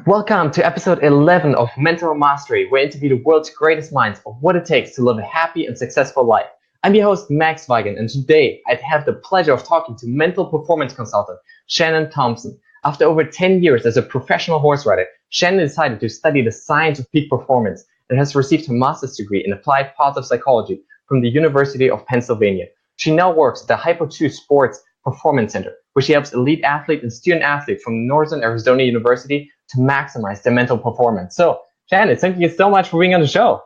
Welcome to episode 11 of Mental Mastery, where I interview the world's greatest minds of what it takes to live a happy and successful life. I'm your host, Max Weigand, and today I'd have the pleasure of talking to mental performance consultant Shannon Thompson. After over 10 years as a professional horse rider, Shannon decided to study the science of peak performance and has received her master's degree in applied positive psychology from the University of Pennsylvania. She now works at the Hypo2 Sport Performance Center, where she helps elite athletes and student athletes from Northern Arizona University to maximize their mental performance. So, Shannon, thank you so much for being on the show.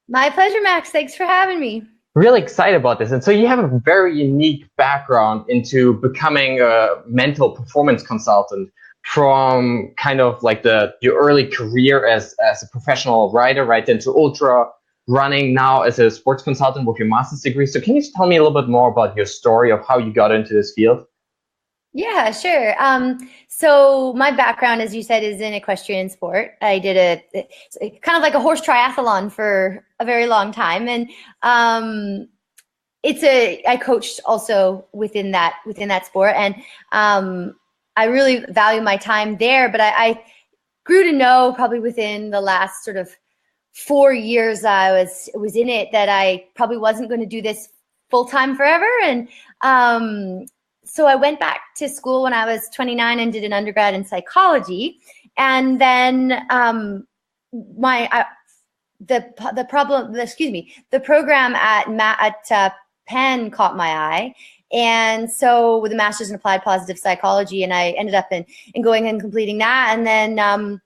My pleasure, Max. Thanks for having me. Really excited about this. And so you have a very unique background into becoming a mental performance consultant from kind of like your early career as a professional rider, right, then to ultra running now as a sports consultant with your master's degree. So can you just tell me a little bit more about your story of how you got into this field? Yeah, sure. So my background, as you said, is in equestrian sport. I did kind of like a horse triathlon for a very long time, and I coached also within that sport, and I really value my time there. But I grew to know probably within the last sort of 4 years I was in it that I probably wasn't going to do this full time forever, and so I went back to school when I was 29 and did an undergrad in psychology. And then the program at Penn caught my eye. And so with a master's in applied positive psychology, and I ended up in going and completing that. And then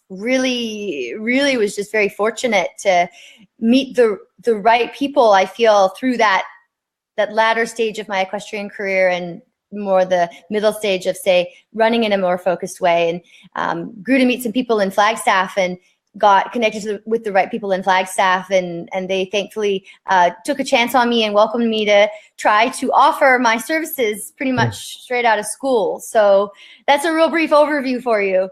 really was just very fortunate to meet the right people, I feel, through that latter stage of my equestrian career and more the middle stage of, say, running in a more focused way, and grew to meet some people in Flagstaff and got connected with the right people in Flagstaff, and they thankfully took a chance on me and welcomed me to try to offer my services pretty much straight out of school. So that's a real brief overview for you.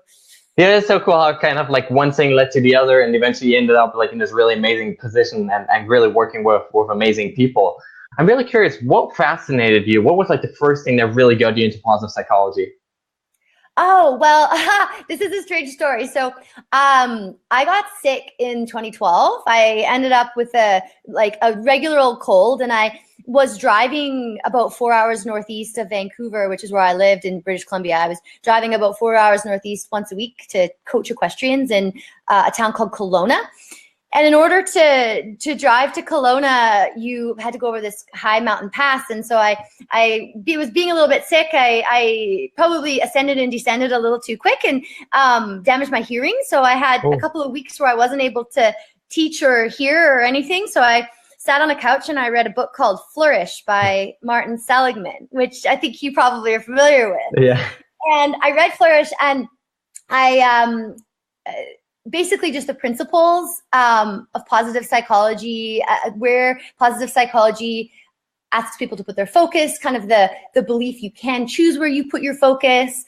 Yeah, it's so cool how kind of like one thing led to the other, and eventually you ended up like in this really amazing position and really working with amazing people. I'm really curious, what fascinated you? What was like the first thing that really got you into positive psychology? Oh, well, this is a strange story. So I got sick in 2012. I ended up with a regular old cold, and I was driving about 4 hours northeast of Vancouver, which is where I lived in British Columbia. I was driving about 4 hours northeast once a week to coach equestrians in a town called Kelowna. And in order to drive to Kelowna, you had to go over this high mountain pass. And so I was being a little bit sick. I probably ascended and descended a little too quick and damaged my hearing. So I had a couple of weeks where I wasn't able to teach or hear or anything. So I sat on a couch and I read a book called Flourish by Martin Seligman, which I think you probably are familiar with. Yeah. And I read Flourish, and I basically just the principles of positive psychology, where positive psychology asks people to put their focus, kind of the belief you can choose where you put your focus.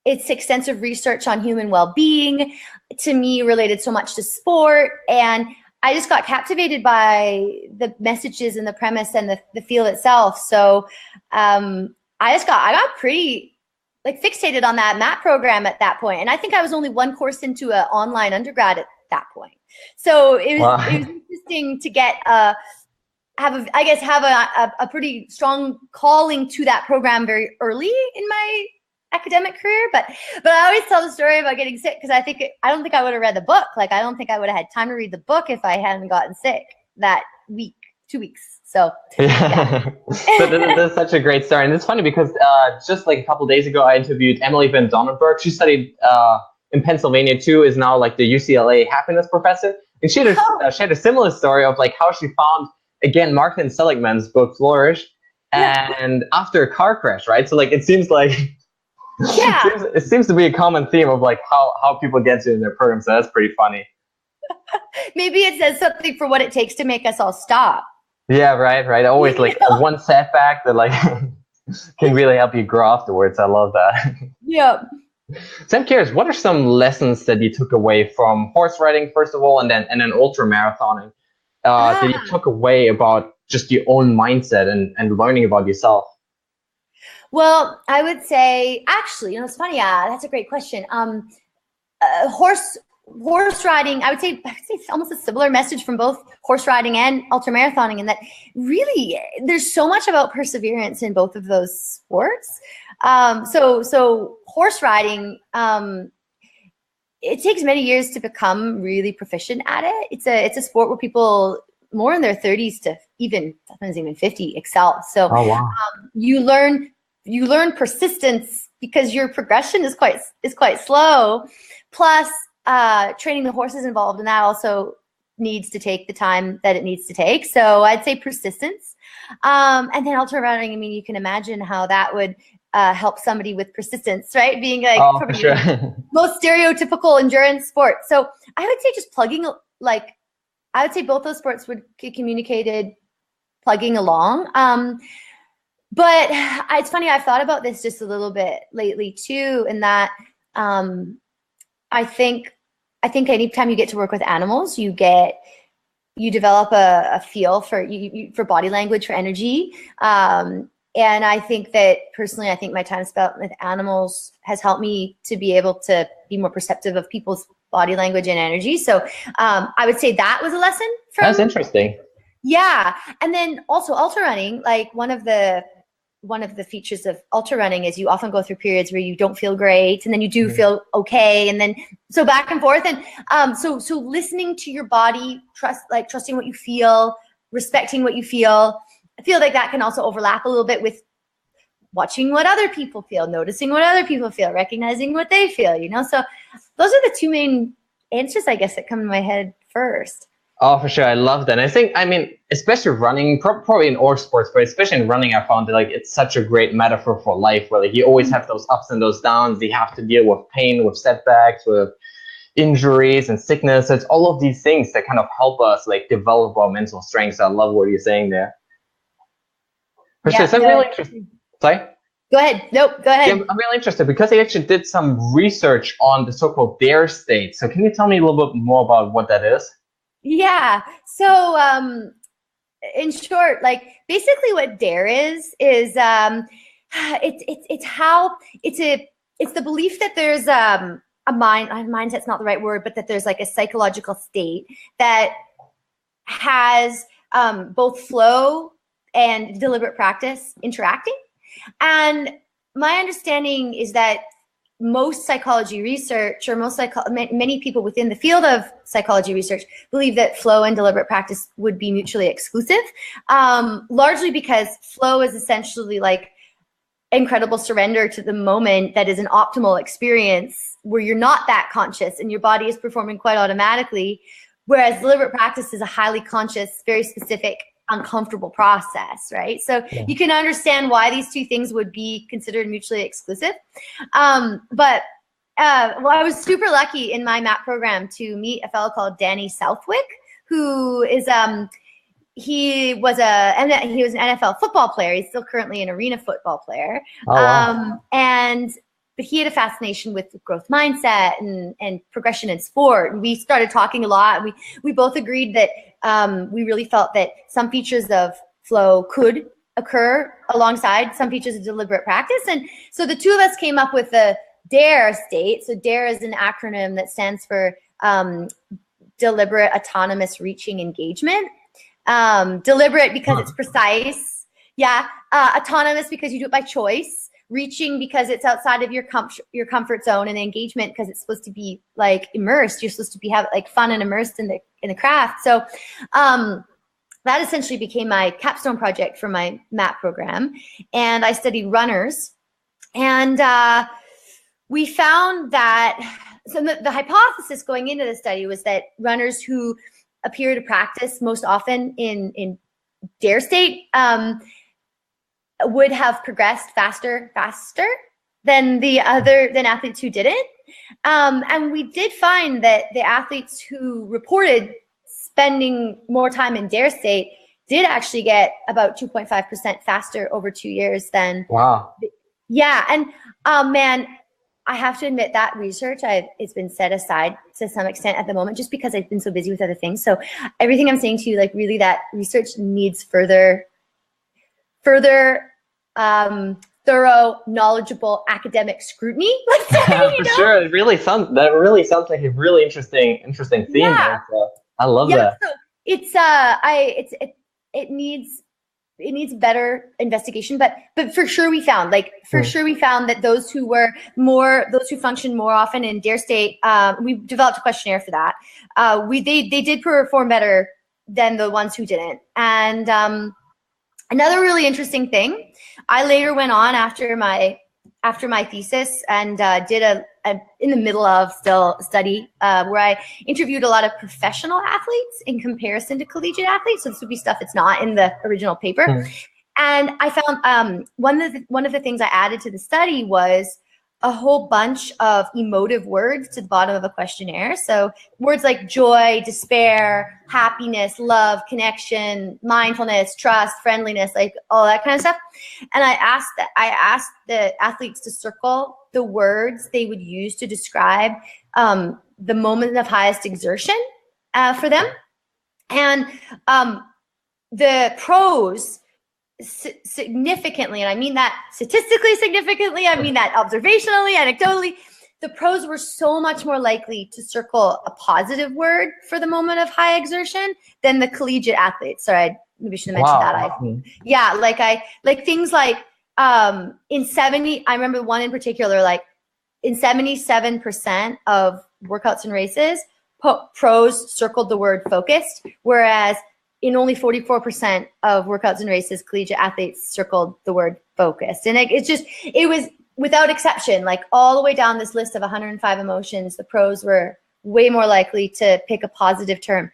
It's extensive research on human well-being, to me related so much to sport. And I just got captivated by the messages and the premise and the field itself. So I got pretty fixated on that MAT program at that point. And I think I was only one course into an online undergrad at that point. So it was interesting to get have a pretty strong calling to that program very early in my academic career. But I always tell the story about getting sick because I don't think I would have read the book. Like, I don't think I would have had time to read the book if I hadn't gotten sick that week, 2 weeks. So yeah. So this is such a great story. And it's funny because just like a couple of days ago, I interviewed Emily Van Donnenberg. She studied in Pennsylvania too, is now like the UCLA happiness professor. And she had a similar story of like how she found, again, Martin Seligman's book, Flourish, and after a car crash, right? So like, it seems like, it seems to be a common theme of like how people get to in their program. So that's pretty funny. Maybe it says something for what it takes to make us all stop. Yeah, right. Always like one setback that like can really help you grow afterwards. I love that. Yeah. So I'm curious, what are some lessons that you took away from horse riding, first of all, and then ultra marathoning that you took away about just your own mindset and learning about yourself? Well, I would say, actually, you know, it's funny. That's a great question. Horse riding, I would say it's almost a similar message from both horse riding and ultramarathoning, in that really there's so much about perseverance in both of those sports. So horse riding, it takes many years to become really proficient at it. It's a sport where people more in their 30s to sometimes even 50 excel. So Oh, wow. you learn persistence because your progression is quite slow. Plus, training the horses involved, and that also needs to take the time that it needs to take. So I'd say persistence. And then ultra running, I mean, you can imagine how that would help somebody with persistence, right? Being like For sure. most stereotypical endurance sport. So I would say just I would say both those sports would get communicated plugging along. But it's funny, I've thought about this just a little bit lately too, in that I think anytime you get to work with animals, you develop a feel for body language, for energy. And I think that personally, I think my time spent with animals has helped me to be able to be more perceptive of people's body language and energy. So I would say that was a lesson from. That's interesting. Yeah. And then also ultra running, like one of the features of ultra running is you often go through periods where you don't feel great, and then you do feel okay, and then so back and forth. And so listening to your body, trusting what you feel, respecting what you feel. I feel like that can also overlap a little bit with watching what other people feel, noticing what other people feel, recognizing what they feel, you know? So those are the two main answers, I guess, that come in my head first. Oh, for sure. I love that. I mean, especially running, probably in all sports, but especially in running, I found that like it's such a great metaphor for life, where like you always have those ups and those downs. You have to deal with pain, with setbacks, with injuries and sickness. So it's all of these things that kind of help us like develop our mental strength. So I love what you're saying there. For sure. So I'm really interested. Sorry? Go ahead. Nope, go ahead. Yeah, I'm really interested because I actually did some research on the so-called DARE state. So can you tell me a little bit more about what that is? Yeah. So in short, like basically what DARE is it's the belief that there's a mindset's not the right word, but that there's like a psychological state that has both flow and deliberate practice interacting. And my understanding is that most psychology research, or many people within the field of psychology research, believe that flow and deliberate practice would be mutually exclusive, largely because flow is essentially like incredible surrender to the moment that is an optimal experience where you're not that conscious and your body is performing quite automatically, whereas deliberate practice is a highly conscious, very specific, uncomfortable process, right? So you can understand why these two things would be considered mutually exclusive. But I was super lucky in my MAP program to meet a fellow called Danny Southwick, who is he was an NFL football player. He's still currently an arena football player. Oh, wow. But he had a fascination with growth mindset and progression in sport. And we started talking a lot. We both agreed that we really felt that some features of flow could occur alongside some features of deliberate practice. And so the two of us came up with the DARE state. So DARE is an acronym that stands for deliberate autonomous reaching engagement. Deliberate because it's precise. Yeah. Autonomous because you do it by choice. Reaching because it's outside of your comfort zone, and engagement because it's supposed to be like immersed. You're supposed to be like fun and immersed in the craft. So that essentially became my capstone project for my MAP program. And I studied runners, and we found that the hypothesis going into the study was that runners who appear to practice most often in DARE state would have progressed faster than athletes who didn't. And we did find that the athletes who reported spending more time in DARE state did actually get about 2.5% faster over 2 years than. Wow. Yeah. And man, I have to admit that research, it's been set aside to some extent at the moment, just because I've been so busy with other things. So everything I'm saying to you, like really that research needs further thorough, knowledgeable academic scrutiny. Let's say, For sure, it really sounds like a really interesting theme there. So I love that. So it's it needs better investigation, but for sure we found that those who functioned more often in dare state, we developed a questionnaire for that. They did perform better than the ones who didn't. And another really interesting thing, I later went on after my thesis and did a in the middle of still study where I interviewed a lot of professional athletes in comparison to collegiate athletes. So this would be stuff that's not in the original paper. And I found one of the things I added to the study was a whole bunch of emotive words to the bottom of a questionnaire. So words like joy, despair, happiness, love, connection, mindfulness, trust, friendliness, like all that kind of stuff. And I asked the athletes to circle the words they would use to describe the moment of highest exertion for them. And the pros significantly, and I mean that statistically significantly, I mean that observationally, anecdotally, the pros were so much more likely to circle a positive word for the moment of high exertion than the collegiate athletes. Sorry, I maybe should have mentioned that. Like things like in 70, I remember one in particular, like in 77% of workouts and races, pros circled the word focused, whereas in only 44% of workouts and races, collegiate athletes circled the word focused. And it was without exception, like all the way down this list of 105 emotions, the pros were way more likely to pick a positive term.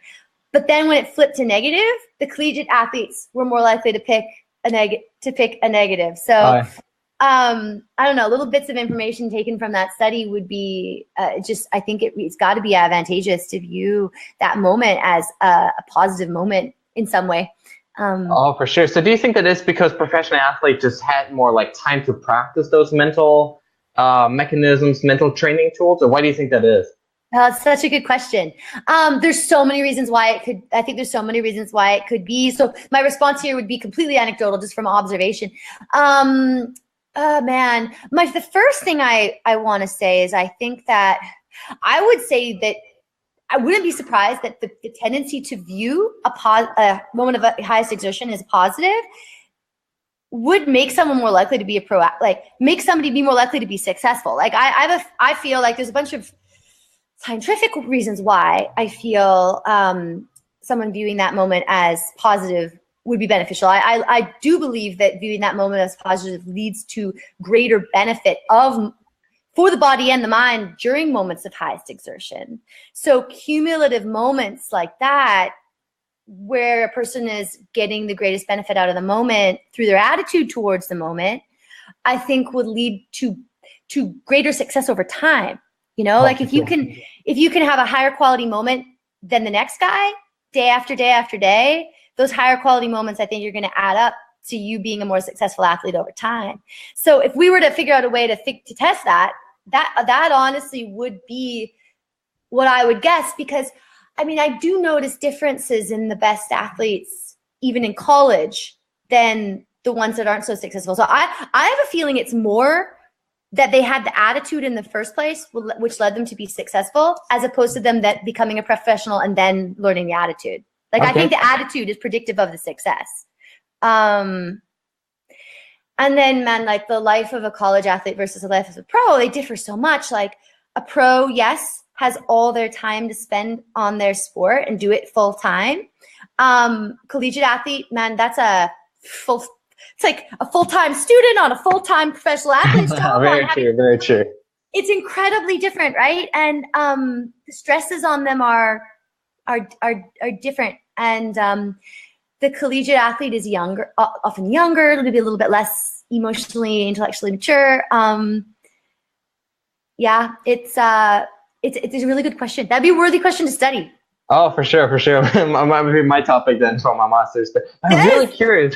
But then when it flipped to negative, the collegiate athletes were more likely to pick a negative. So I don't know, little bits of information taken from that study would be I think it's got to be advantageous to view that moment as a positive moment in some way. For sure. So do you think that it's because professional athletes just had more like time to practice those mental mechanisms, mental training tools, or why do you think that is? It's such a good question. There's so many reasons why it could. I think there's so many reasons why it could be. So my response here would be completely anecdotal, just from observation. The first thing I want to say is I think that I would say that I wouldn't be surprised that the tendency to view a moment of highest exertion as positive would make someone more likely to be make somebody be more likely to be successful. Like I feel like there's a bunch of scientific reasons why I feel someone viewing that moment as positive would be beneficial. I do believe that viewing that moment as positive leads to greater benefit for the body and the mind during moments of highest exertion. So cumulative moments like that, where a person is getting the greatest benefit out of the moment through their attitude towards the moment, I think would lead to greater success over time. You know, like if you can have a higher quality moment than the next guy day after day after day, those higher quality moments, I think, you're going to add up to you being a more successful athlete over time. So if we were to figure out a way to test that honestly would be what I would guess, because I mean, I do notice differences in the best athletes, even in college, than the ones that aren't so successful. So I have a feeling it's more that they had the attitude in the first place, which led them to be successful, as opposed to them that becoming a professional and then learning the attitude. Like, okay. I think the attitude is predictive of the success. And then, man, like the life of a college athlete versus the life of a pro, they differ so much. Like a pro, yes, has all their time to spend on their sport and do it full time. Collegiate athlete, man, it's like a full-time student on a full-time professional athlete's job. Very true. It's incredibly different, right? And the stresses on them are different. And the collegiate athlete is often younger, maybe a little bit less emotionally, intellectually mature. It's a really good question. That'd be a worthy question to study. Oh, for sure. Might be my topic then for my master's. But I'm really curious.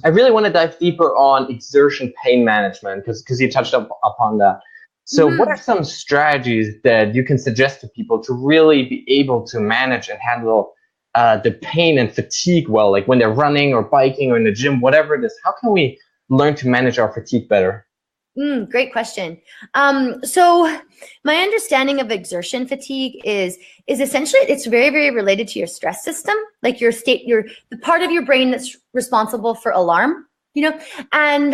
I really want to dive deeper on exertion pain management because you touched upon that. So what are some strategies that you can suggest to people to really be able to manage and handle the pain and fatigue well, like when they're running or biking or in the gym, whatever it is? How can we learn to manage our fatigue better? Great question. So my understanding of exertion fatigue is essentially it's very, very related to your stress system, like your state, the part of your brain that's responsible for alarm, and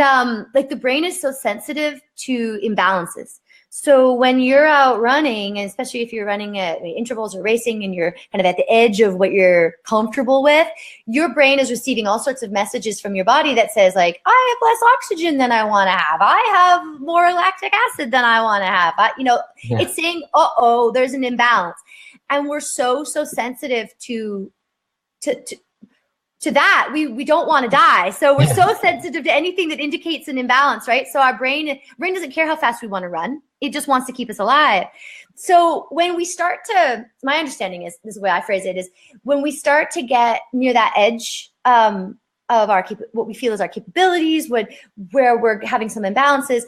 like the brain is so sensitive to imbalances. So when you're out running, and especially if you're running at intervals or racing and you're kind of at the edge of what you're comfortable with, your brain is receiving all sorts of messages from your body that says like, I have less oxygen than I want to have. I have more lactic acid than I want to have. It's saying, uh-oh, there's an imbalance. And we're so sensitive to that. We don't want to die. So we're so sensitive to anything that indicates an imbalance, right? So our brain doesn't care how fast we want to run. It just wants to keep us alive. So when we start to, my understanding is, this is the way I phrase it, is when we start to get near that edge of what we feel is our capabilities, where we're having some imbalances,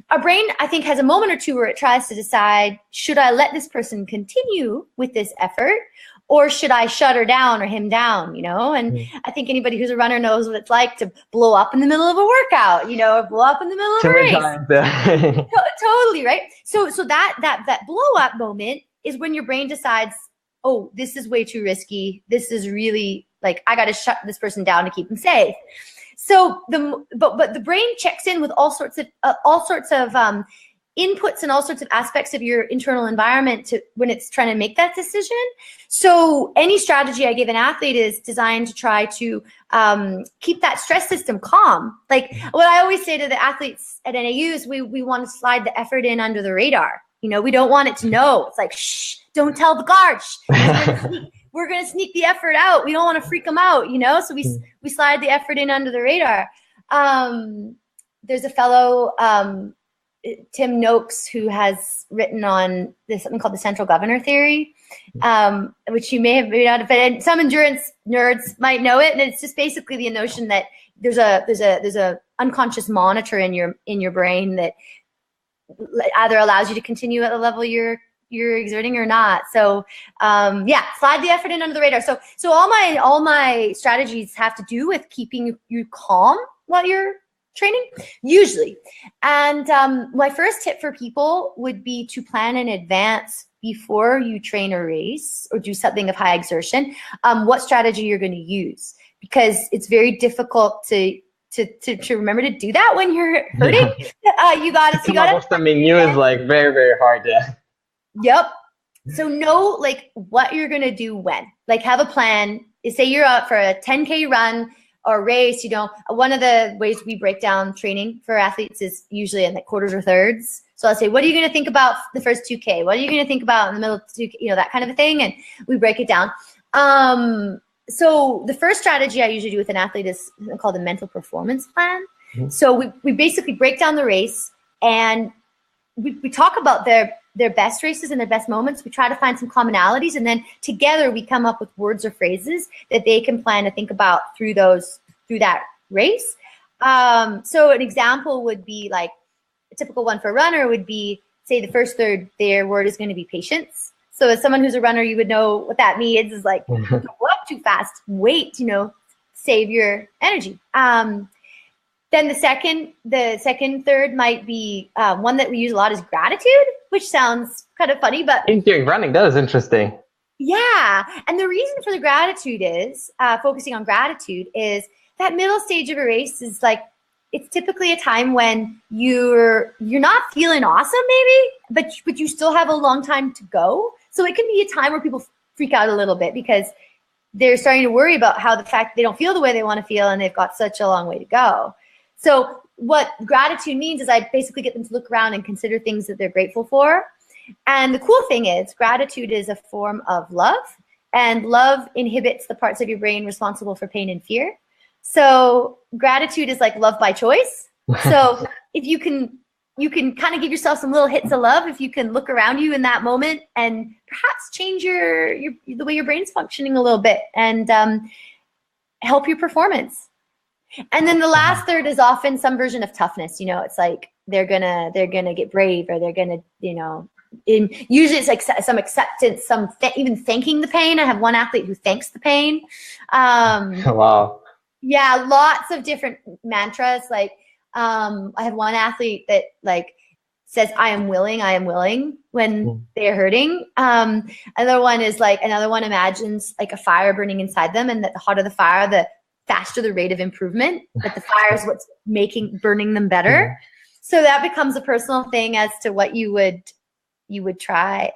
our brain, I think, has a moment or two where it tries to decide, should I let this person continue with this effort? Or should I shut her down or him down, And I think anybody who's a runner knows what it's like to blow up in the middle of a workout, or blow up in the middle of a race. Totally, right? So that blow up moment is when your brain decides, oh, this is way too risky. This is really like, I got to shut this person down to keep him safe. So but the brain checks in with all sorts of inputs and all sorts of aspects of your internal environment when it's trying to make that decision. So any strategy I give an athlete is designed to try to keep that stress system calm. Like what I always say to the athletes at NAUs, we want to slide the effort in under the radar. We don't want it to know. It's like, shh, don't tell the guard. We're going to sneak the effort out. We don't want to freak them out, So we slide the effort in under the radar. There's a fellow, Tim Noakes, who has written on something called the central governor theory, which you may not have, but some endurance nerds might know it. And it's just basically the notion that there's a unconscious monitor in your brain that either allows you to continue at the level you're exerting or not. So slide the effort in under the radar. So all my strategies have to do with keeping you calm while you're training, usually. And my first tip for people would be to plan in advance before you train a race or do something of high exertion, what strategy you're going to use, because it's very difficult to remember to do that when you're hurting. You got to. Something new is like very, very hard. Yeah. Yep. So know like what you're going to do when. Like have a plan. Say you're out for a 10K run or race, one of the ways we break down training for athletes is usually in like quarters or thirds. So I'll say, what are you going to think about the first 2K? What are you going to think about in the middle of 2K? That kind of a thing. And we break it down. So the first strategy I usually do with an athlete is called a mental performance plan. Mm-hmm. So we basically break down the race and we talk about their best races and their best moments. We try to find some commonalities, and then together we come up with words or phrases that they can plan to think about through that race. So an example would be like a typical one for a runner would be, say the first third, their word is going to be patience. So as someone who's a runner, you would know what that means is like, don't go up too fast, wait, save your energy. Then the second third might be one that we use a lot is gratitude, which sounds kind of funny, but during running, that is interesting. Yeah, and the reason for the gratitude is focusing on gratitude is that middle stage of a race is like it's typically a time when you're not feeling awesome, maybe, but you still have a long time to go. So it can be a time where people freak out a little bit because they're starting to worry about how the fact they don't feel the way they want to feel and they've got such a long way to go. So what gratitude means is I basically get them to look around and consider things that they're grateful for. And the cool thing is gratitude is a form of love, and love inhibits the parts of your brain responsible for pain and fear. So gratitude is like love by choice. So if you can kind of give yourself some little hits of love, if you can look around you in that moment and perhaps change the way your brain's functioning a little bit and help your performance. And then the last third is often some version of toughness. It's like they're gonna get brave, or they're gonna, usually it's like some acceptance, even thanking the pain. I have one athlete who thanks the pain. Wow. Yeah, lots of different mantras. Like I have one athlete that like says, I am willing when they're hurting. Another one imagines like a fire burning inside them, and that the hotter the fire, the faster the rate of improvement, that the fire is what's burning them better. So that becomes a personal thing as to what you would try.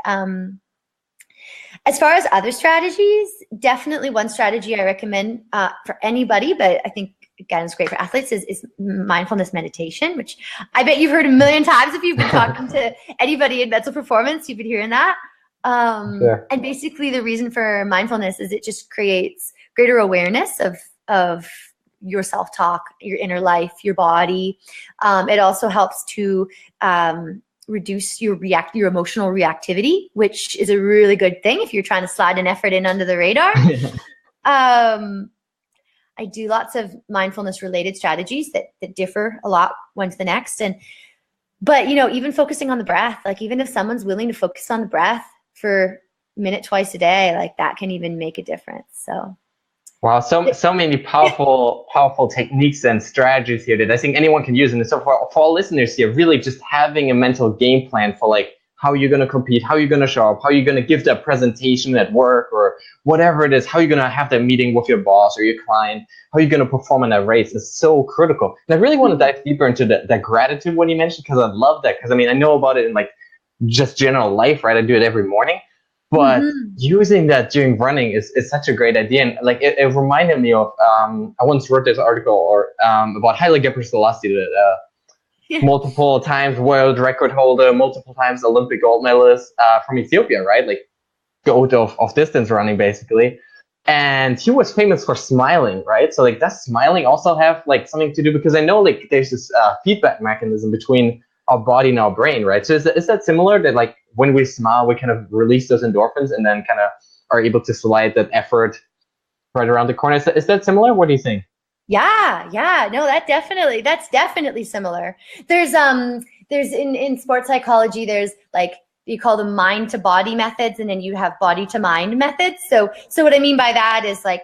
As far as other strategies, definitely one strategy I recommend for anybody, but I think again it's great for athletes, is mindfulness meditation, which I bet you've heard a million times if you've been talking to anybody in mental performance. You've been hearing that. Sure. And basically the reason for mindfulness is it just creates greater awareness of your self-talk, your inner life, your body. It also helps to reduce your emotional reactivity, which is a really good thing if you're trying to slide an effort in under the radar. I do lots of mindfulness related strategies that differ a lot one to the next. But even focusing on the breath, like even if someone's willing to focus on the breath for a minute, twice a day, like that can even make a difference. So. Wow, so many powerful techniques and strategies here that I think anyone can use. And so for all listeners here, really just having a mental game plan for like how you're going to compete, how you're going to show up, how you're going to give that presentation at work or whatever it is, how you're going to have that meeting with your boss or your client, how you're going to perform in that race is so critical. And I really want to dive deeper into that gratitude when you mentioned, because I love that. Because I mean, I know about it in like just general life, right? I do it every morning. But using that during running is such a great idea. And like it reminded me of, I once wrote this article about Haile Gebrselassie, multiple times world record holder, multiple times Olympic gold medalist from Ethiopia, right? Like goat of distance running basically. And he was famous for smiling, right? So like does smiling also have like something to do? Because I know like there's this feedback mechanism between our body and our brain, right? So is that similar, that like when we smile, we kind of release those endorphins and then kind of are able to slide that effort right around the corner? Is that similar? What do you think? Yeah. No, that's definitely similar. There's in sports psychology, there's like, you call them mind to body methods, and then you have body to mind methods. So what I mean by that is like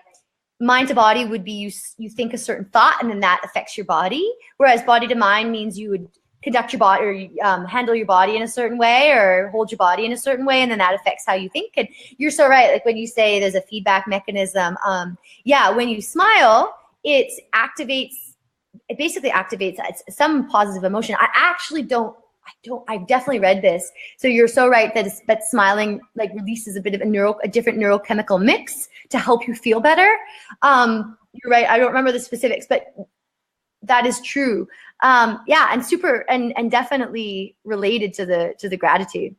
mind to body would be you think a certain thought and then that affects your body. Whereas body to mind means you would conduct your body or handle your body in a certain way or hold your body in a certain way, and then that affects how you think. And you're so right. Like when you say there's a feedback mechanism, when you smile, it basically activates some positive emotion. I definitely read this. So you're so right that smiling like releases a bit of a different neurochemical mix to help you feel better. You're right. I don't remember the specifics, but that is true. And super and definitely related to the gratitude.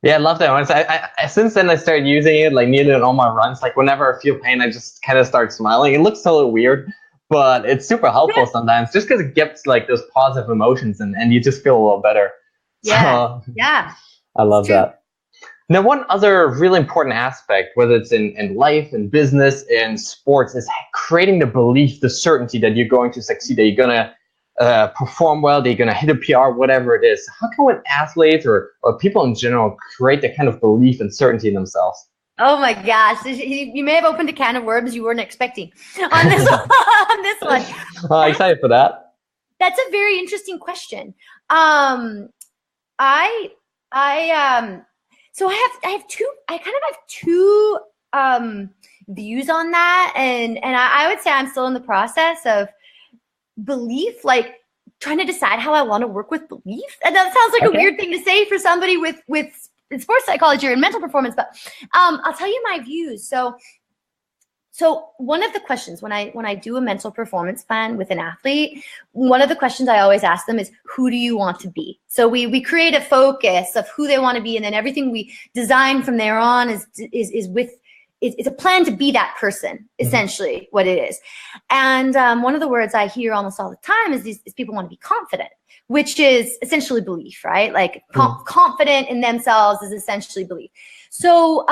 Yeah, I love that one. So I since then I started using it like nearly on all my runs. Like whenever I feel pain, I just kind of start smiling. It looks so weird, but it's super helpful sometimes, just because it gets like those positive emotions and you just feel a little better. Yeah, so, yeah. I love that. Now, one other really important aspect, whether it's in life, in business, in sports, is creating the belief, the certainty that you're going to succeed, that you're going to perform well, that you're going to hit a PR, whatever it is. How can athletes or people in general create that kind of belief and certainty in themselves? Oh my gosh, you may have opened a can of worms you weren't expecting on this one. I'm excited for that. That's a very interesting question. So I have two views on that, and I would say I'm still in the process of belief, like trying to decide how I want to work with belief. And that sounds like a weird thing to say for somebody with sports psychology or mental performance, but I'll tell you my views. So one of the questions when I do a mental performance plan with an athlete, one of the questions I always ask them is, who do you want to be? So we create a focus of who they want to be, and then everything we design from there on is a plan to be that person, essentially what it is. And one of the words I hear almost all the time is people want to be confident, which is essentially belief, right? Like confident in themselves is essentially belief. So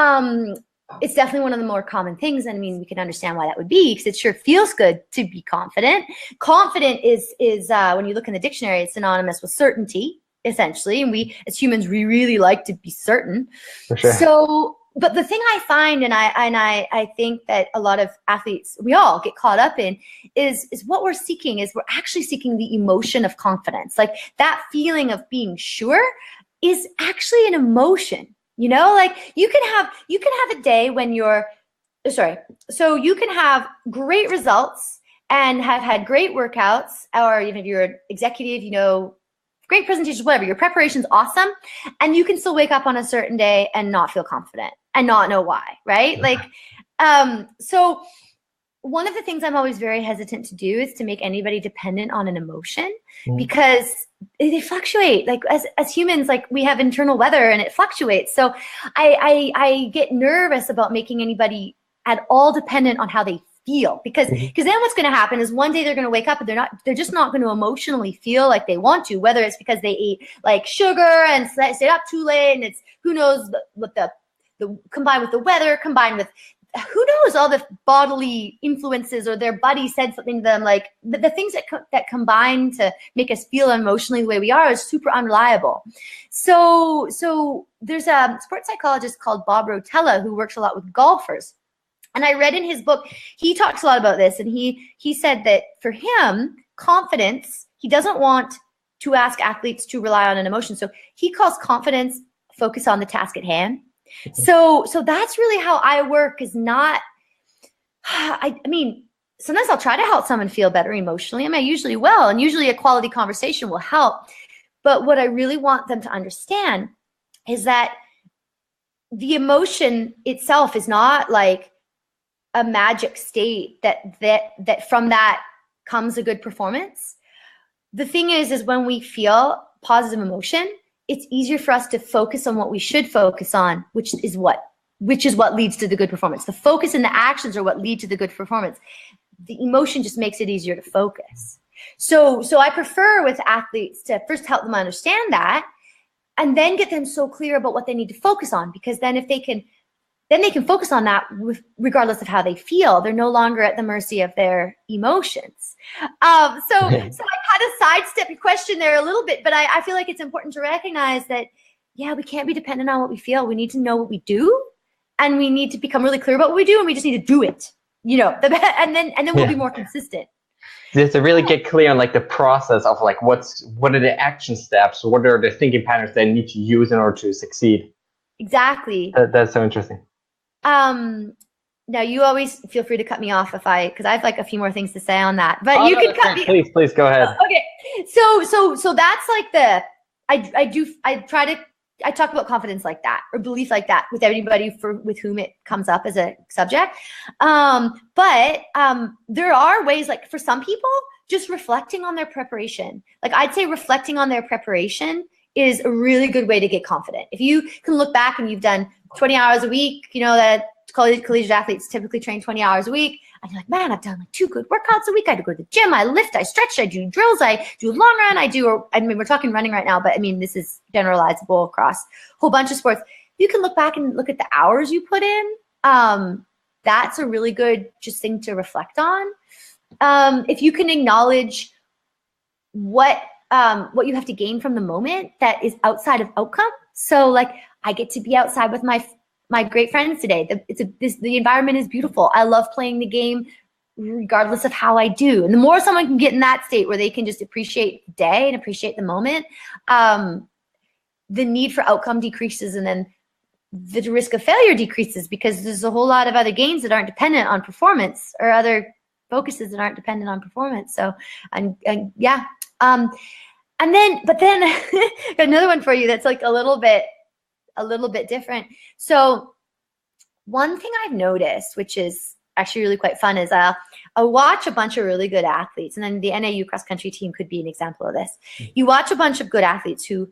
it's definitely one of the more common things. And I mean, we can understand why that would be, because it sure feels good to be confident. Confident is when you look in the dictionary, it's synonymous with certainty, essentially. And we, as humans, we really like to be certain. For sure. So but the thing I find, and I think that a lot of athletes, we all get caught up in, is what we're seeking is we're actually seeking the emotion of confidence. Like that feeling of being sure is actually an emotion, you know, like you can have a day when so you can have great results and have had great workouts, or even if you're an executive, you know, great presentations, whatever, your preparation's awesome, and you can still wake up on a certain day and not feel confident and not know why, right? Like, so one of the things I'm always very hesitant to do is to make anybody dependent on an emotion, because they fluctuate. Like as humans, like we have internal weather and it fluctuates. So I get nervous about making anybody at all dependent on how they feel, because then what's going to happen is one day they're going to wake up and they're just not going to emotionally feel like they want to, whether it's because they ate like sugar and stayed up too late, and it's who knows what the combined with the weather, combined with who knows all the bodily influences, or their buddy said something to them, like the things that combine to make us feel emotionally the way we are is super unreliable. So there's a sports psychologist called Bob Rotella who works a lot with golfers. And I read in his book, he talks a lot about this, and he said that for him, confidence, he doesn't want to ask athletes to rely on an emotion. So he calls confidence focus on the task at hand. So that's really how I work, is not, I mean, sometimes I'll try to help someone feel better emotionally. I mean, I usually will, and usually a quality conversation will help. But what I really want them to understand is that the emotion itself is not like a magic state that from that comes a good performance. The thing is when we feel positive emotion, it's easier for us to focus on what we should focus on, which is what leads to the good performance. The focus and the actions are what lead to the good performance. The emotion just makes it easier to focus. So I prefer with athletes to first help them understand that, and then get them so clear about what they need to focus on, because then if they can focus on that regardless of how they feel. They're no longer at the mercy of their emotions. So I kind of sidestep your question there a little bit, but I feel like it's important to recognize that, yeah, we can't be dependent on what we feel. We need to know what we do, and we need to become really clear about what we do, and we just need to do it, you know, and then we'll be more consistent. Just to really get clear on like the process of like what are the action steps, what are the thinking patterns they need to use in order to succeed. Exactly. That's so interesting. Now you always feel free to cut me off because I have like a few more things to say on that, but you can cut me. Please go ahead. Okay. So that's like I talk about confidence like that, or belief like that, with everybody with whom it comes up as a subject. But there are ways, like for some people, just reflecting on their preparation. Like I'd say reflecting on their preparation is a really good way to get confident. If you can look back and you've done 20 hours a week, you know that collegiate athletes typically train 20 hours a week, and you're like, man, I've done like 2 good workouts a week. I go to the gym, I lift, I stretch, I do drills, I do long run, I mean, we're talking running right now, but I mean, this is generalizable across a whole bunch of sports. You can look back and look at the hours you put in. That's a really good just thing to reflect on. If you can acknowledge what you have to gain from the moment that is outside of outcome. So like, I get to be outside with my great friends today. The environment is beautiful. I love playing the game regardless of how I do. And the more someone can get in that state where they can just appreciate the day and appreciate the moment, the need for outcome decreases, and then the risk of failure decreases, because there's a whole lot of other gains that aren't dependent on performance, or other focuses that aren't dependent on performance. So, and yeah. But then got another one for you that's like a little bit different. So one thing I've noticed, which is actually really quite fun, is I'll watch a bunch of really good athletes, and then the NAU cross country team could be an example of this. You watch a bunch of good athletes who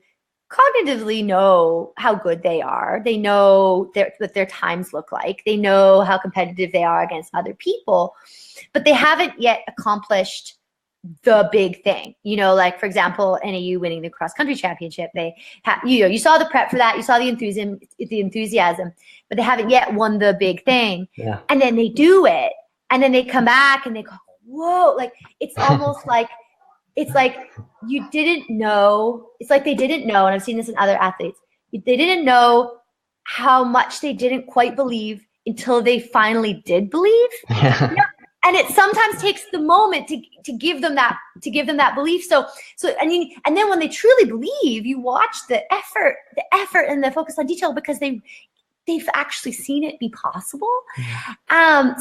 cognitively know how good they are. They know what their times look like. They know how competitive they are against other people, but they haven't yet accomplished the big thing, you know, like for example, NAU winning the cross country championship. They have, you saw the prep for that, you saw the enthusiasm, but they haven't yet won the big thing. Yeah. And then they do it, and then they come back and they go, whoa, like it's almost like you didn't know. It's like they didn't know, and I've seen this in other athletes. They didn't know how much they didn't quite believe until they finally did believe. Yeah. Yeah. And it sometimes takes the moment to give them that belief. So and then when they truly believe, you watch the effort and the focus on detail, because they've actually seen it be possible.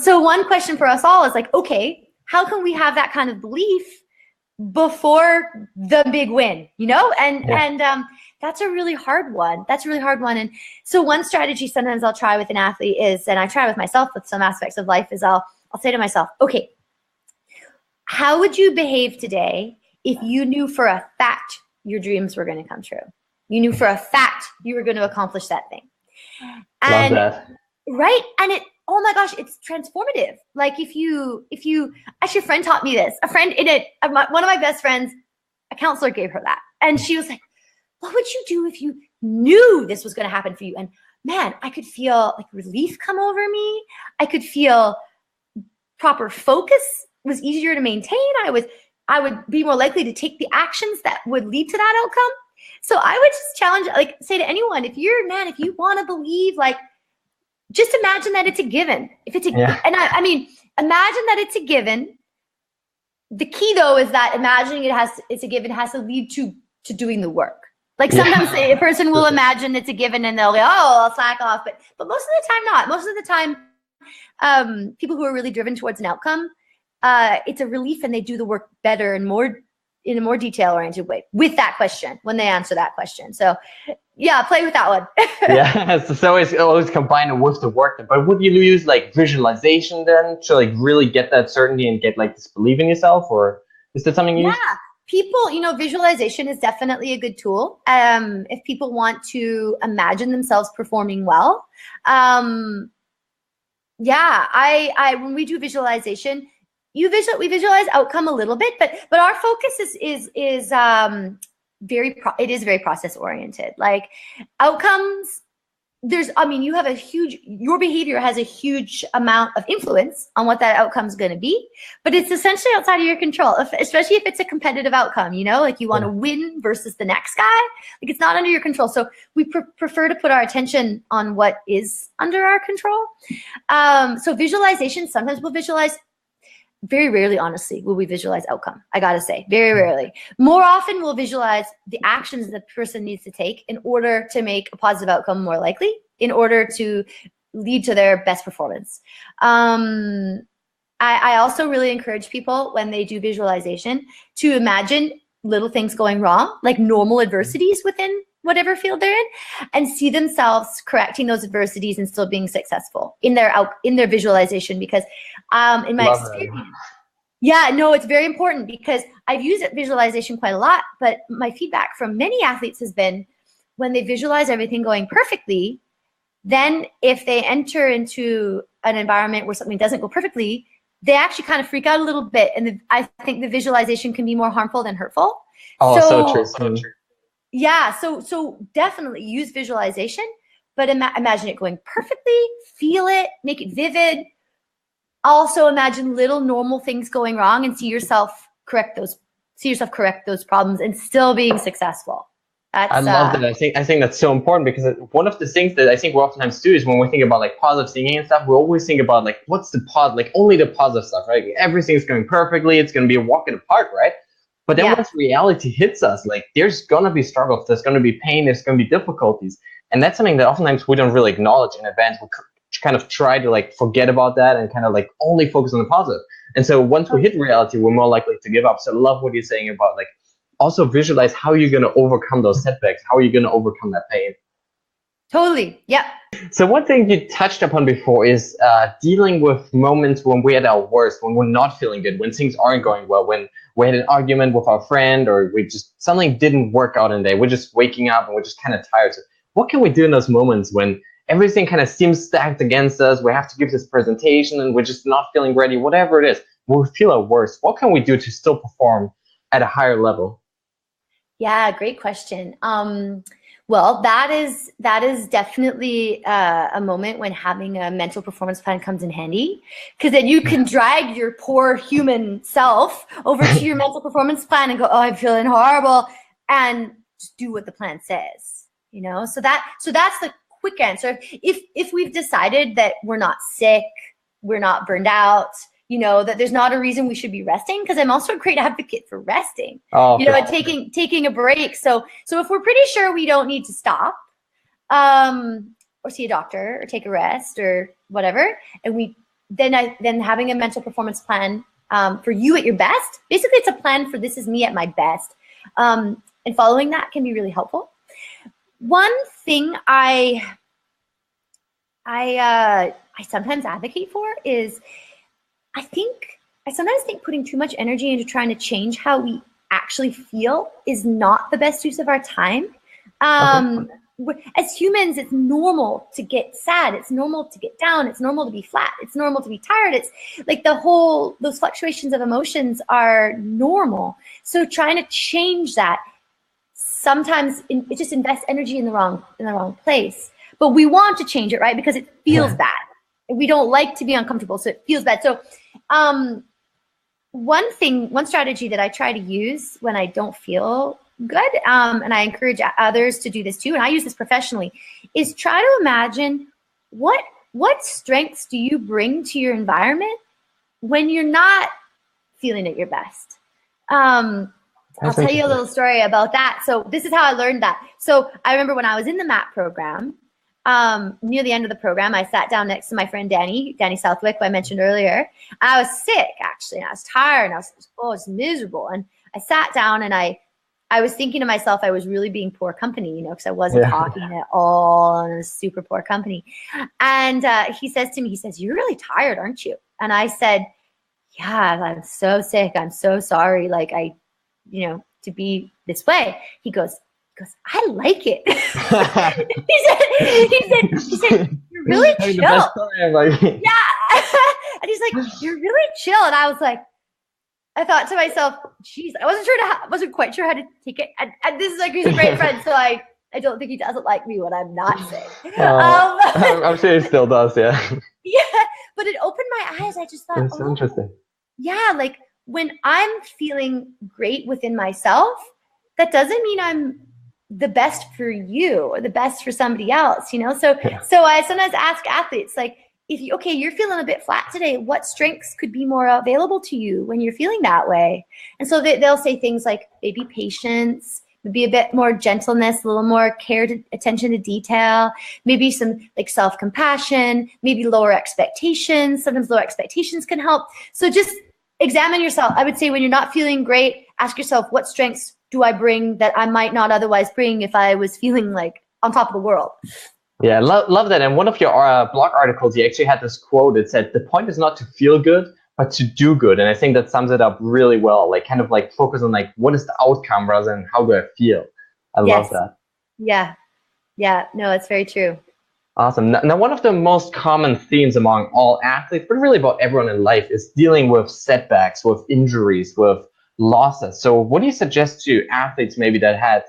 So one question for us all is like, okay, how can we have that kind of belief before the big win, you know? And that's a really hard one. And so one strategy sometimes I'll try with an athlete is, and I try with myself with some aspects of life, is I'll say to myself, okay, how would you behave today if you knew for a fact your dreams were going to come true? You knew for a fact you were going to accomplish that thing. And, Love that. Right? And oh my gosh, it's transformative. Like if you, actually a friend taught me this. A friend one of my best friends, a counselor gave her that. And she was like, what would you do if you knew this was going to happen for you? And man, I could feel like relief come over me. I could feel proper focus was easier to maintain. I would be more likely to take the actions that would lead to that outcome. So I would just challenge, like say to anyone, if you want to believe, like just imagine that it's a given. If it's and I mean, imagine that it's a given. The key though is that imagining it's a given has to lead to doing the work. Like sometimes a person will imagine it's a given and they'll go, oh, I'll slack off. But most of the time not. Most of the time, people who are really driven towards an outcome, it's a relief and they do the work better and more in a more detail-oriented way with that question when they answer that question. So yeah, play with that one. Yeah, so it's always combine it with the work. But would you use like visualization then to like really get that certainty and get like this belief in yourself, or is that something you use? People, visualization is definitely a good tool. If people want to imagine themselves performing well. When we do visualization, we visualize outcome a little bit, but our focus is very process oriented. Like outcomes, your behavior has a huge amount of influence on what that outcome is going to be, but it's essentially outside of your control, especially if it's a competitive outcome, like you want to win versus the next guy, like it's not under your control. So we prefer to put our attention on what is under our control. So visualization, sometimes we'll visualize. Very rarely, honestly, will we visualize outcome. I gotta say, very rarely. More often, we'll visualize the actions that the person needs to take in order to make a positive outcome more likely, in order to lead to their best performance. I also really encourage people when they do visualization to imagine little things going wrong, like normal adversities within whatever field they're in, and see themselves correcting those adversities and still being successful in their visualization. Because in my experience, it's very important, because I've used visualization quite a lot, but my feedback from many athletes has been when they visualize everything going perfectly, then if they enter into an environment where something doesn't go perfectly, they actually kind of freak out a little bit. And I think the visualization can be more harmful than hurtful. Oh, so true. Yeah, so definitely use visualization, but imagine it going perfectly, feel it, make it vivid. Also imagine little normal things going wrong and see yourself correct those problems and still being successful. I love that. I think that's so important, because one of the things that I think we oftentimes do is when we think about like positive thinking and stuff, we always think about like what's the like only the positive stuff, right? Everything's going perfectly, it's going to be a walk in the park, right? But then once reality hits us, like there's going to be struggles, there's going to be pain, there's going to be difficulties. And that's something that oftentimes we don't really acknowledge in advance. We kind of try to like forget about that and kind of like only focus on the positive. And so once we hit reality, we're more likely to give up. So I love what you're saying about like also visualize how you're going to overcome those setbacks, how you're going to overcome that pain. Totally. Yeah. So one thing you touched upon before is dealing with moments when we're at our worst, when we're not feeling good, when things aren't going well, when we had an argument with our friend, or something didn't work out in the day. We're just waking up and we're just kind of tired. So what can we do in those moments when everything kind of seems stacked against us? We have to give this presentation and we're just not feeling ready, whatever it is. When we feel our worst, what can we do to still perform at a higher level? Yeah, great question. Well, that is definitely a moment when having a mental performance plan comes in handy, because then you can drag your poor human self over to your mental performance plan and go, oh, I'm feeling horrible, and just do what the plan says, So that's the quick answer. If we've decided that we're not sick, we're not burned out, that there's not a reason we should be resting, because I'm also a great advocate for resting, and taking a break. So if we're pretty sure we don't need to stop, or see a doctor or take a rest or whatever, and then having a mental performance plan for you at your best. Basically, it's a plan for this is me at my best, and following that can be really helpful. One thing I sometimes advocate for is, I sometimes think putting too much energy into trying to change how we actually feel is not the best use of our time. As humans, it's normal to get sad. It's normal to get down. It's normal to be flat. It's normal to be tired. It's like those fluctuations of emotions are normal. So trying to change that, sometimes it just invests energy in the wrong place. But we want to change it, right? Because it feels bad. We don't like to be uncomfortable, so it feels bad. So one strategy that I try to use when I don't feel good, and I encourage others to do this too, and I use this professionally, is try to imagine what strengths do you bring to your environment when you're not feeling at your best. I'll tell you a little story about that. So this is how I learned that. So I remember when I was in the MAP program, near the end of the program, I sat down next to my friend Danny Southwick, who I mentioned earlier. I was sick, actually, and I was tired, and I was miserable. And I sat down, and I was thinking to myself, I was really being poor company, because I wasn't talking at all, and it was super poor company. And he says to me, "You're really tired, aren't you?" And I said, "Yeah, I'm so sick. I'm so sorry. Like, to be this way." He goes, "I like it." he said, "You're really chill." Yeah. And he's like, "You're really chill." And I was like, I thought to myself, geez, I wasn't quite sure how to take it. And this is like, he's a great friend, so I don't think he doesn't like me when I'm not sick. I'm sure he still does, yeah. Yeah, but it opened my eyes. I just thought, it's interesting. Yeah, like when I'm feeling great within myself, that doesn't mean I'm the best for you or the best for somebody else, So I sometimes ask athletes, like, if you're feeling a bit flat today, what strengths could be more available to you when you're feeling that way? And so they'll say things like maybe patience, maybe a bit more gentleness, a little more attention to detail, maybe some like self-compassion, maybe lower expectations. Sometimes lower expectations can help. So just examine yourself. I would say when you're not feeling great, ask yourself, what strengths do I bring that I might not otherwise bring if I was feeling like on top of the world? Yeah, love that. And one of your blog articles, you actually had this quote. It said, "The point is not to feel good, but to do good." And I think that sums it up really well. Like, kind of like focus on like, what is the outcome rather than how do I feel? I love that. Yeah. No, it's very true. Awesome. Now, one of the most common themes among all athletes, but really about everyone in life, is dealing with setbacks, with injuries, with losses. So what do you suggest to athletes maybe that had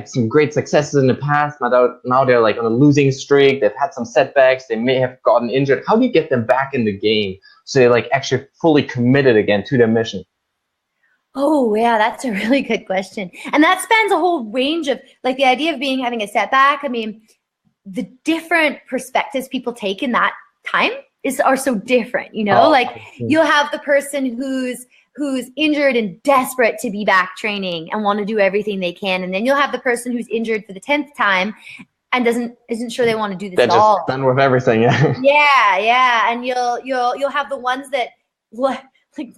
some great successes in the past, now they're like on a losing streak, they've had some setbacks, they may have gotten injured? How do you get them back in the game so they're like actually fully committed again to their mission? Oh, yeah, that's a really good question. And that spans a whole range of, like, the idea of having a setback. I mean, the different perspectives people take in that time are so different, you'll have the person who's injured and desperate to be back training and want to do everything they can, and then you'll have the person who's injured for the 10th time and isn't sure they want to do this at all. They're just done with everything. Yeah, and you'll have the ones that like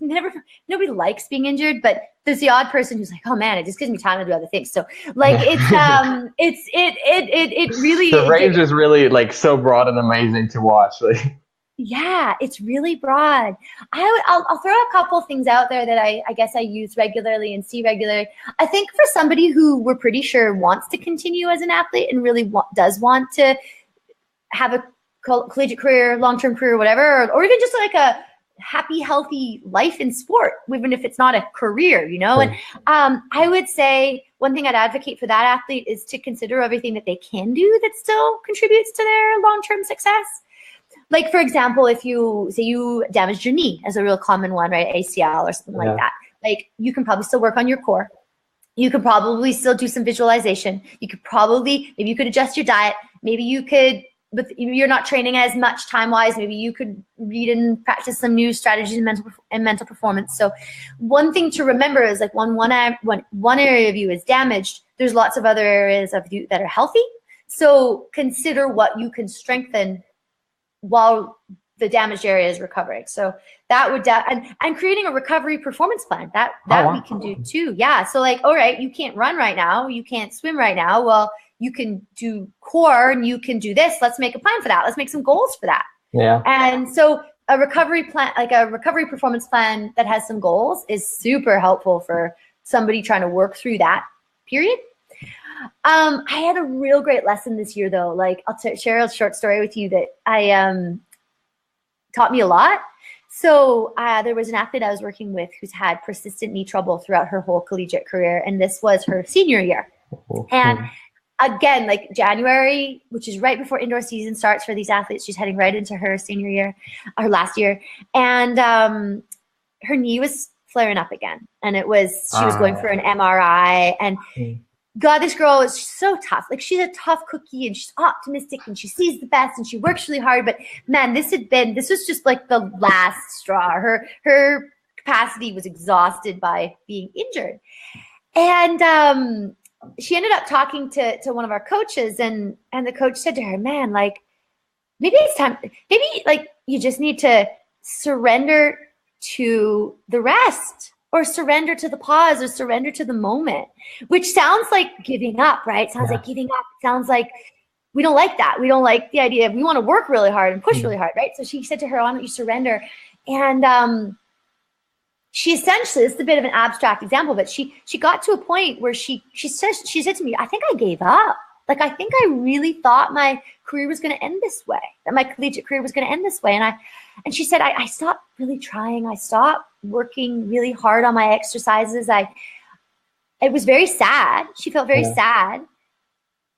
nobody likes being injured, but there's the odd person who's like, "Oh man, it just gives me time to do other things." So like it really, the range is really like so broad and amazing to watch. Like, yeah, it's really broad. I'll throw a couple things out there that I guess I use regularly and see regularly. I think for somebody who we're pretty sure wants to continue as an athlete and really does want to have a collegiate career, long-term career, whatever, or even just like a happy, healthy life in sport, even if it's not a career, And I would say one thing I'd advocate for that athlete is to consider everything that they can do that still contributes to their long-term success. Like, for example, if you damaged your knee, as a real common one, right? ACL or something like that. Like, you can probably still work on your core. You could probably still do some visualization. Maybe you could adjust your diet. maybe you could, but you're not training as much time-wise, maybe you could read and practice some new strategies in mental performance. So one thing to remember is like when one area of you is damaged, there's lots of other areas of you that are healthy. So consider what you can strengthen while the damaged area is recovering. So that would, and creating a recovery performance plan, that we can do too. Yeah. So like, all right, you can't run right now. You can't swim right now. Well, you can do core and you can do this. Let's make a plan for that. Let's make some goals for that. Yeah. And so a recovery plan, like a recovery performance plan that has some goals, is super helpful for somebody trying to work through that period. I had a real great lesson this year though. Like I'll share a short story with you that taught me a lot. So there was an athlete I was working with who's had persistent knee trouble throughout her whole collegiate career. And this was her senior year. And again, like January, which is right before indoor season starts for these athletes, she's heading right into her senior year, or last year. And her knee was flaring up again. And she was going for an MRI. And God, this girl is so tough. Like she's a tough cookie and she's optimistic and she sees the best and she works really hard. But man, this was just like the last straw. Her capacity was exhausted by being injured. And she ended up talking to one of our coaches, and the coach said to her, man, like maybe it's time, maybe like you just need to surrender to the rest, or surrender to the pause, or surrender to the moment, which sounds like giving up, right? Sounds like giving up. Sounds like we don't like that. We don't like the idea of, we want to work really hard and push really hard, right? So she said to her, why don't you surrender? And she essentially, it's a bit of an abstract example, but she got to a point where she said to me, I think I gave up. Like, I think I really thought my career was going to end this way, that my collegiate career was going to end this way. And she said, I stopped really trying. I stopped working really hard on my exercises. It was very sad. She felt very sad.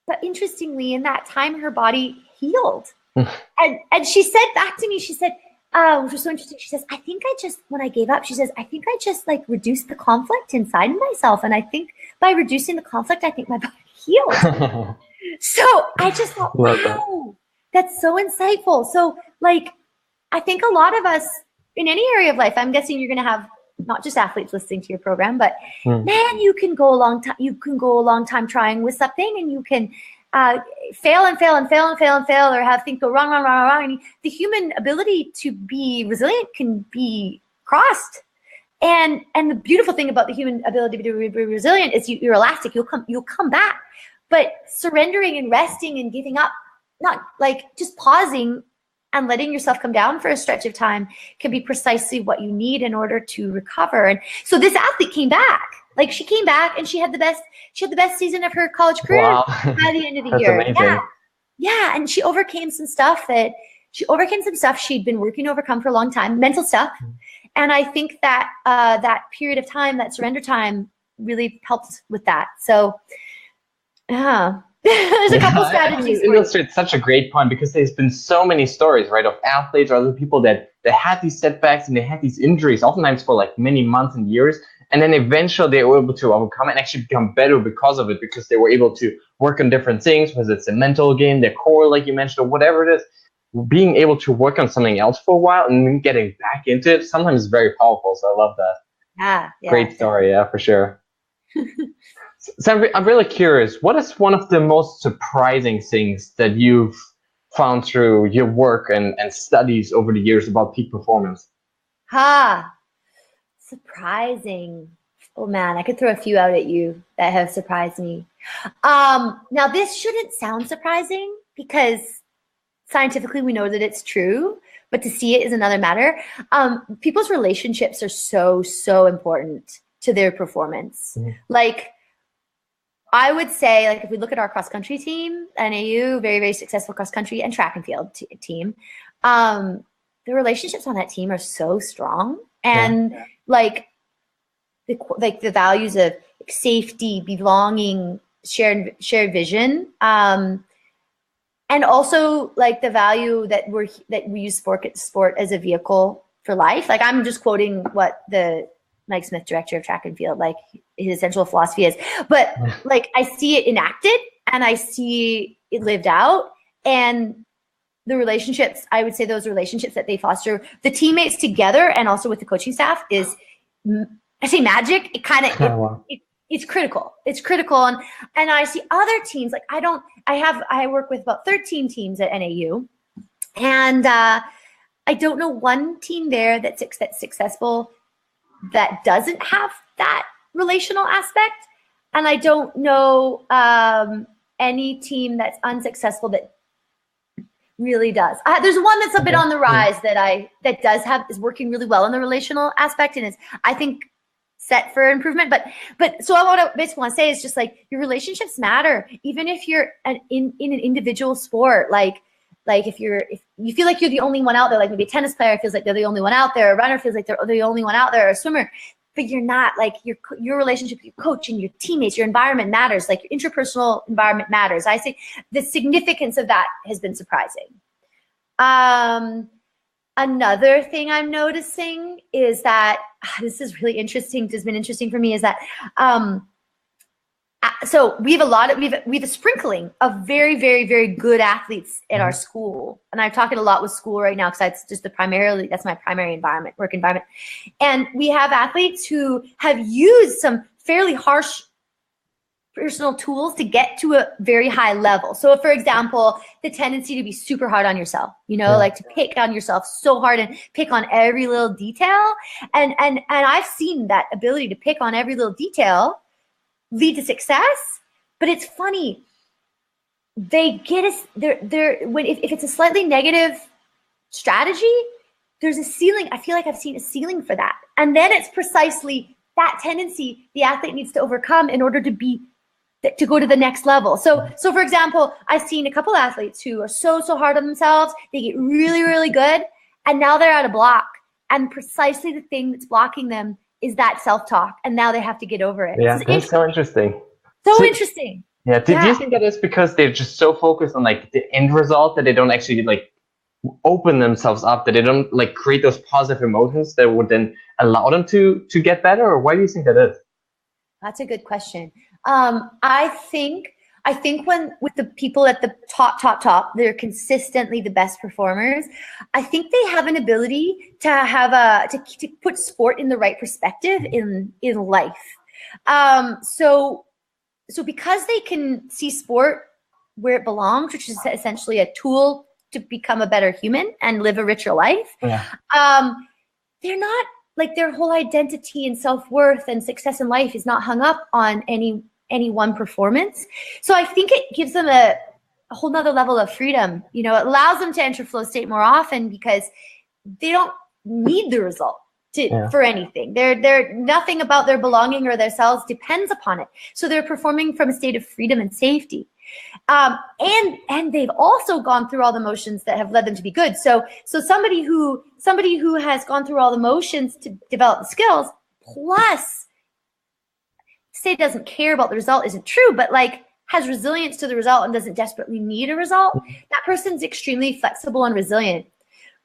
But interestingly, in that time, her body healed. and she said back to me, she said, which was so interesting. She says, I think when I gave up, she says, I think I just like reduced the conflict inside myself. And I think by reducing the conflict, I think my body healed. So I just thought, wow, that's so insightful. So like, I think a lot of us in any area of life, I'm guessing you're going to have not just athletes listening to your program, but man, you can go a long time. You can go a long time trying with something, and you can fail, or have things go wrong. And the human ability to be resilient can be crossed. And the beautiful thing about the human ability to be resilient is you're elastic. You'll come back. But surrendering and resting and giving up, not like just pausing and letting yourself come down for a stretch of time, can be precisely what you need in order to recover. And so this athlete came back. Like she came back and she had the best season of her college career by the end of the year. Amazing. Yeah. And she overcame some stuff she'd been working to overcome for a long time, mental stuff. And I think that that period of time, that surrender time, really helped with that. So there's a couple strategies. It illustrates such a great point, because there's been so many stories, right, of athletes or other people that had these setbacks and they had these injuries, oftentimes for like many months and years. And then eventually they were able to overcome and actually become better because of it, because they were able to work on different things, whether it's a mental game, their core, like you mentioned, or whatever it is. Being able to work on something else for a while and then getting back into it sometimes is very powerful. So I love that. Yeah. Great story. Yeah, for sure. So I'm really curious, what is one of the most surprising things that you've found through your work and studies over the years about peak performance? Surprising. Oh man, I could throw a few out at you that have surprised me. Now this shouldn't sound surprising, because scientifically we know that it's true, but to see it is another matter. People's relationships are so important to their performance. Like, I would say, like, if we look at our cross country team, NAU, very, very successful cross country and track and field team, the relationships on that team are so strong. And like the values of safety, belonging, shared vision, and also like the value that we use sport as a vehicle for life. Like, I'm just quoting what the Mike Smith, director of track and field, like his essential philosophy is. But like, I see it enacted and I see it lived out. and the relationships, I would say those relationships that they foster, the teammates together and also with the coaching staff is, I say magic. It kind of, it's critical. It's critical. And I see other teams, like I work with about 13 teams at NAU, and I don't know one team there that's successful that doesn't have that relational aspect. And I don't know any team that's unsuccessful that really does. There's one that's a bit on the rise that is working really well in the relational aspect, and is, I think, set for improvement. But so what I basically want to say is just like, your relationships matter, even if you're in an individual sport. Like if you feel like you're the only one out there, like maybe a tennis player feels like they're the only one out there, a runner feels like they're the only one out there, or a swimmer, but you're not. Like your relationship with your coach and your teammates, your environment matters. Like your interpersonal environment matters. I say the significance of that has been surprising. Another thing I'm noticing is that this is really interesting. Has been interesting for me is that so we have a sprinkling of very, very, very good athletes at our school, and I'm talking a lot with school right now because that's just that's my primary work environment, and we have athletes who have used some fairly harsh personal tools to get to a very high level. So for example, the tendency to be super hard on yourself, like to pick on yourself so hard and pick on every little detail. And I've seen that ability to pick on every little detail lead to success. But it's funny, they get us if it's a slightly negative strategy, there's a ceiling. I feel like I've seen a ceiling for that. And then it's precisely that tendency the athlete needs to overcome in order to go to the next level. So for example, I've seen a couple athletes who are so hard on themselves, they get really, really good, and now they're at a block. And precisely the thing that's blocking them is that self-talk, and now they have to get over it. Yeah, that's so interesting. So interesting. Yeah. Do you think that is because they're just so focused on like the end result that they don't actually like open themselves up, that they don't like create those positive emotions that would then allow them to get better? Or why do you think that is? That's a good question. I think when with the people at the top, they're consistently the best performers. I think they have an ability to have to put sport in the right perspective in life. So because they can see sport where it belongs, which is essentially a tool to become a better human and live a richer life. Yeah. They're not like, their whole identity and self-worth and success in life is not hung up on any one performance. So I think it gives them a whole nother level of freedom. It allows them to enter flow state more often because they don't need the result for anything. They're nothing about their belonging or their selves depends upon it. So they're performing from a state of freedom and safety. And they've also gone through all the motions that have led them to be good. So somebody who has gone through all the motions to develop the skills, plus say doesn't care about the result isn't true, but like has resilience to the result and doesn't desperately need a result, that person's extremely flexible and resilient.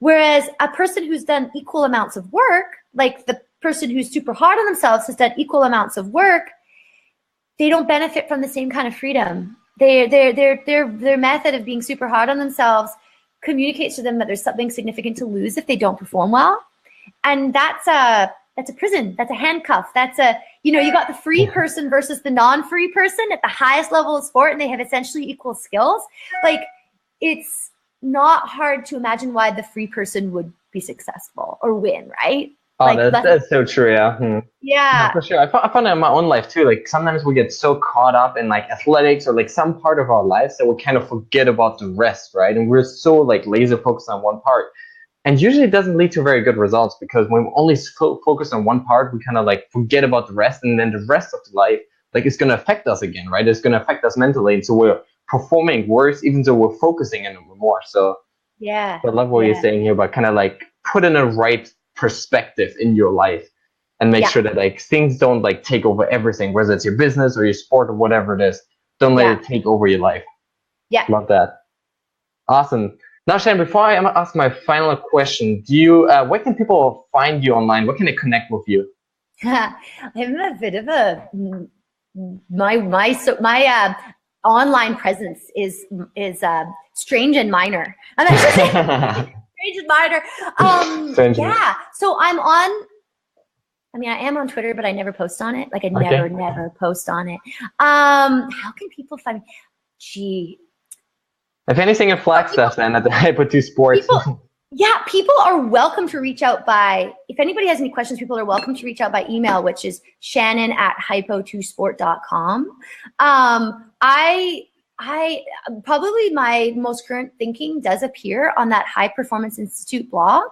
Whereas a person who's done equal amounts of work, like the person who's super hard on themselves has done equal amounts of work, they don't benefit from the same kind of freedom. Their method of being super hard on themselves communicates to them that there's something significant to lose if they don't perform well. And that's a prison. That's a handcuff. That's you got the free person versus the non-free person at the highest level of sport, and they have essentially equal skills. Like, it's not hard to imagine why the free person would be successful or win, right? Oh, like, that's so true. Yeah. Yeah. For sure. I found that in my own life too. Like sometimes we get so caught up in like athletics or like some part of our lives that we kind of forget about the rest, right? And we're so like laser focused on one part. And usually it doesn't lead to very good results, because when we only focus on one part, we kind of like forget about the rest, and then the rest of the life like it's going to affect us again, right? It's going to affect us mentally, and so we're performing worse even though we're focusing in more. So yeah, I love what you're saying here, but kind of like put in a right perspective in your life and make sure that like things don't like take over everything, whether it's your business or your sport or whatever it is. Don't let it take over your life. Yeah, love that. Awesome. Now, Shannon, before I ask my final question, do you where can people find you online? Where can they connect with you? I'm a bit of a online presence is strange and minor. And I should say strange and minor. Yeah. So I am on Twitter, but I never post on it. Like I never post on it. How can people find me? Gee. If anything, in Flagstaff then at the Hypo2 Sport. People are welcome to reach out if anybody has any questions, people are welcome to reach out by email, which is Shannon@hypo2sport.com. I probably my most current thinking does appear on that High Performance Institute blog.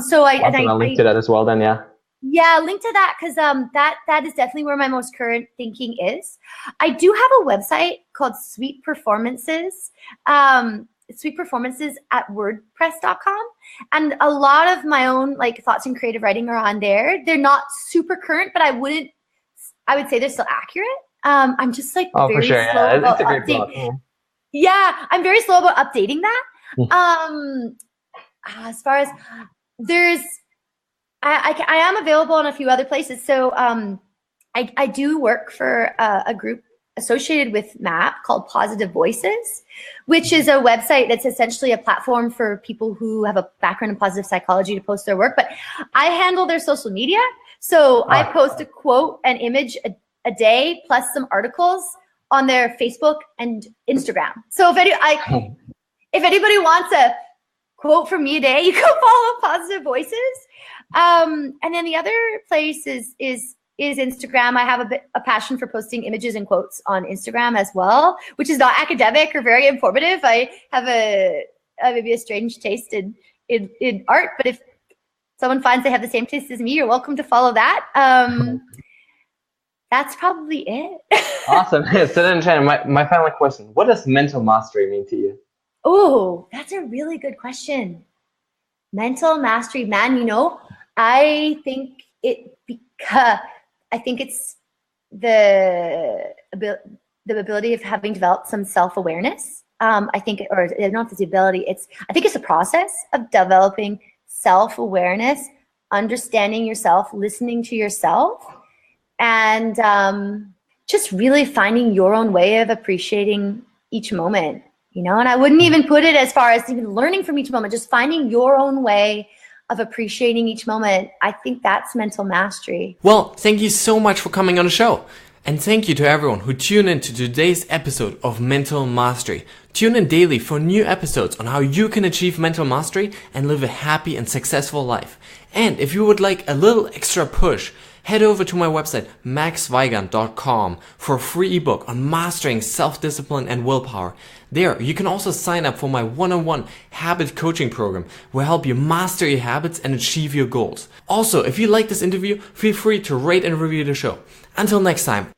So I'll link to that as well then, yeah. Yeah, link to that because that is definitely where my most current thinking is. I do have a website called Sweet Performances. Sweet Performances at WordPress.com, and a lot of my own like thoughts and creative writing are on there. They're not super current, but I would say they're still accurate. I'm just like very slow about updating. Yeah, I'm very slow about updating that. As far as I am available in a few other places. So I do work for a group associated with MAP called Positive Voices, which is a website that's essentially a platform for people who have a background in positive psychology to post their work. But I handle their social media. So I post a quote and image a day plus some articles on their Facebook and Instagram. So if anybody wants a quote from me a day, you can follow Positive Voices. And then the other place is Instagram. I have a passion for posting images and quotes on Instagram as well, which is not academic or very informative. I have maybe a strange taste in art, but if someone finds they have the same taste as me, you're welcome to follow that. That's probably it. Awesome. So then, Shannon, my final question: what does mental mastery mean to you? Oh, that's a really good question. Mental mastery, man. I think it's the ability of having developed some self-awareness. I think it's a process of developing self-awareness, understanding yourself, listening to yourself, and just really finding your own way of appreciating each moment, and I wouldn't even put it as far as even learning from each moment, just finding your own way of appreciating each moment. I think that's mental mastery. Well, thank you so much for coming on the show. And thank you to everyone who tuned in to today's episode of Mental Mastery. Tune in daily for new episodes on how you can achieve mental mastery and live a happy and successful life. And if you would like a little extra push, head over to my website, maxweigand.com, for a free ebook on mastering self-discipline and willpower. There, you can also sign up for my one-on-one habit coaching program, where I help you master your habits and achieve your goals. Also, if you like this interview, feel free to rate and review the show. Until next time,